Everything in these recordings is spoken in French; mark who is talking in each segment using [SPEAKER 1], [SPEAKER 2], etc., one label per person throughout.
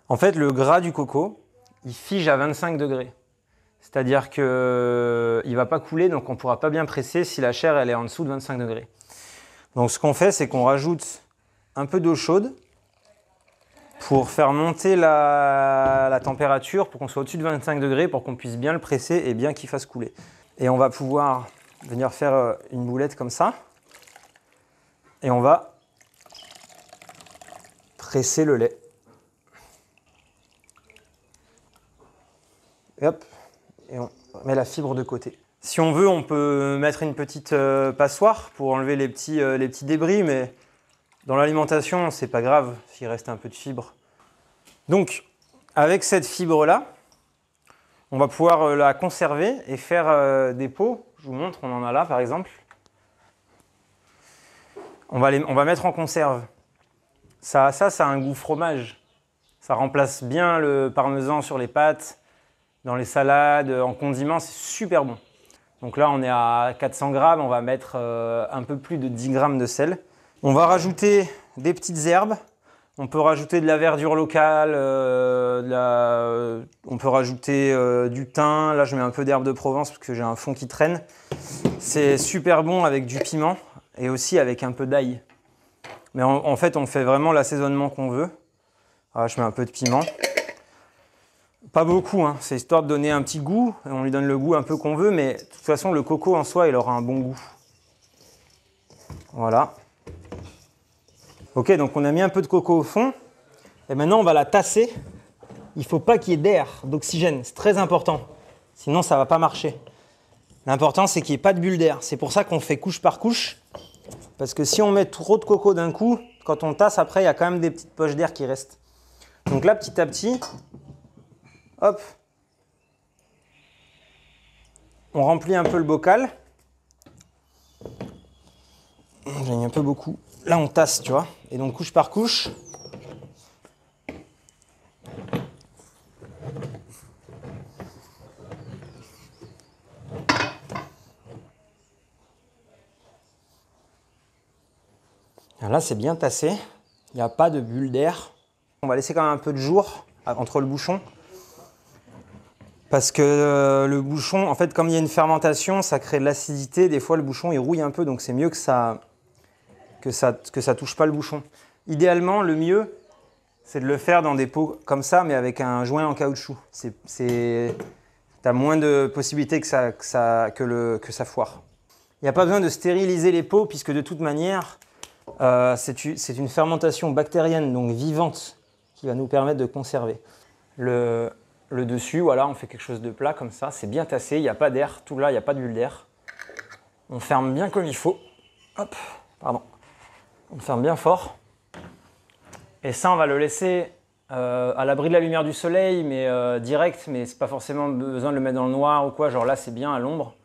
[SPEAKER 1] En fait, le gras du coco, il fige à 25 degrés. C'est-à-dire qu'il ne va pas couler, donc on ne pourra pas bien presser si la chair elle est en dessous de 25 degrés. Donc ce qu'on fait, c'est qu'on rajoute un peu d'eau chaude pour faire monter la température, pour qu'on soit au-dessus de 25 degrés, pour qu'on puisse bien le presser et bien qu'il fasse couler. Et on va pouvoir venir faire une boulette comme ça. Et on va presser le lait. Et hop, et on met la fibre de côté. Si on veut, on peut mettre une petite passoire pour enlever les petits débris, mais dans l'alimentation, c'est pas grave s'il reste un peu de fibre. Donc, avec cette fibre-là, on va pouvoir la conserver et faire des pots. Je vous montre, on en a là par exemple. On va mettre en conserve. Ça a un goût fromage. Ça remplace bien le parmesan sur les pâtes, dans les salades, en condiments, c'est super bon. Donc là, on est à 400 grammes, on va mettre un peu plus de 10 grammes de sel. On va rajouter des petites herbes. On peut rajouter de la verdure locale, on peut rajouter du thym. Là, je mets un peu d'herbe de Provence parce que j'ai un fond qui traîne. C'est super bon avec du piment et aussi avec un peu d'ail. Mais en fait, on fait vraiment l'assaisonnement qu'on veut. Voilà, je mets un peu de piment. Pas beaucoup, hein. C'est histoire de donner un petit goût. On lui donne le goût un peu qu'on veut, mais de toute façon, le coco en soi, il aura un bon goût. Voilà. Ok, donc on a mis un peu de coco au fond. Et maintenant, on va la tasser. Il ne faut pas qu'il y ait d'air, d'oxygène. C'est très important. Sinon, ça ne va pas marcher. L'important, c'est qu'il n'y ait pas de bulle d'air. C'est pour ça qu'on fait couche par couche. Parce que si on met trop de coco d'un coup, quand on tasse, après, il y a quand même des petites poches d'air qui restent. Donc là, petit à petit, hop, on remplit un peu le bocal. J'ai mis un peu beaucoup. Là, on tasse, tu vois. Et donc, couche par couche. Là, c'est bien tassé. Il n'y a pas de bulle d'air. On va laisser quand même un peu de jour entre le bouchon. Parce que le bouchon, en fait, comme il y a une fermentation, ça crée de l'acidité. Des fois, le bouchon, il rouille un peu. Donc, c'est mieux que ça touche pas le bouchon. Idéalement, le mieux, c'est de le faire dans des pots comme ça, mais avec un joint en caoutchouc. Tu as moins de possibilités que ça foire. Il n'y a pas besoin de stériliser les pots, puisque de toute manière, c'est une fermentation bactérienne, donc vivante, qui va nous permettre de conserver. Le dessus, voilà, on fait quelque chose de plat comme ça. C'est bien tassé, il n'y a pas d'air. Tout là, il n'y a pas de bulle d'air. On ferme bien comme il faut. Hop, pardon. On ferme bien fort. Et ça, on va le laisser à l'abri de la lumière du soleil, mais direct, mais c'est pas forcément besoin de le mettre dans le noir ou quoi. Genre là, c'est bien à l'ombre,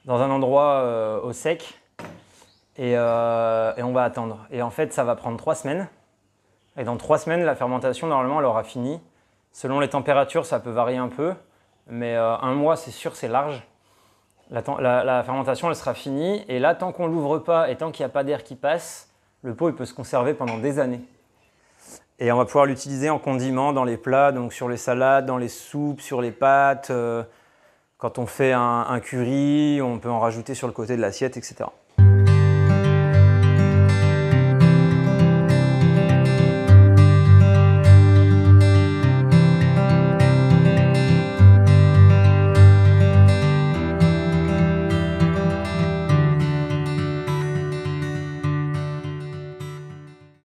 [SPEAKER 1] dans un endroit au sec. Et on va attendre. Et en fait, ça va prendre 3 semaines. Et dans 3 semaines, la fermentation, normalement, elle aura fini. Selon les températures, ça peut varier un peu. Mais 1 mois, c'est sûr, c'est large. La fermentation, elle sera finie. Et là, tant qu'on ne l'ouvre pas et tant qu'il n'y a pas d'air qui passe, le pot il peut se conserver pendant des années. Et on va pouvoir l'utiliser en condiment dans les plats, donc sur les salades, dans les soupes, sur les pâtes. Quand on fait un curry, on peut en rajouter sur le côté de l'assiette, etc.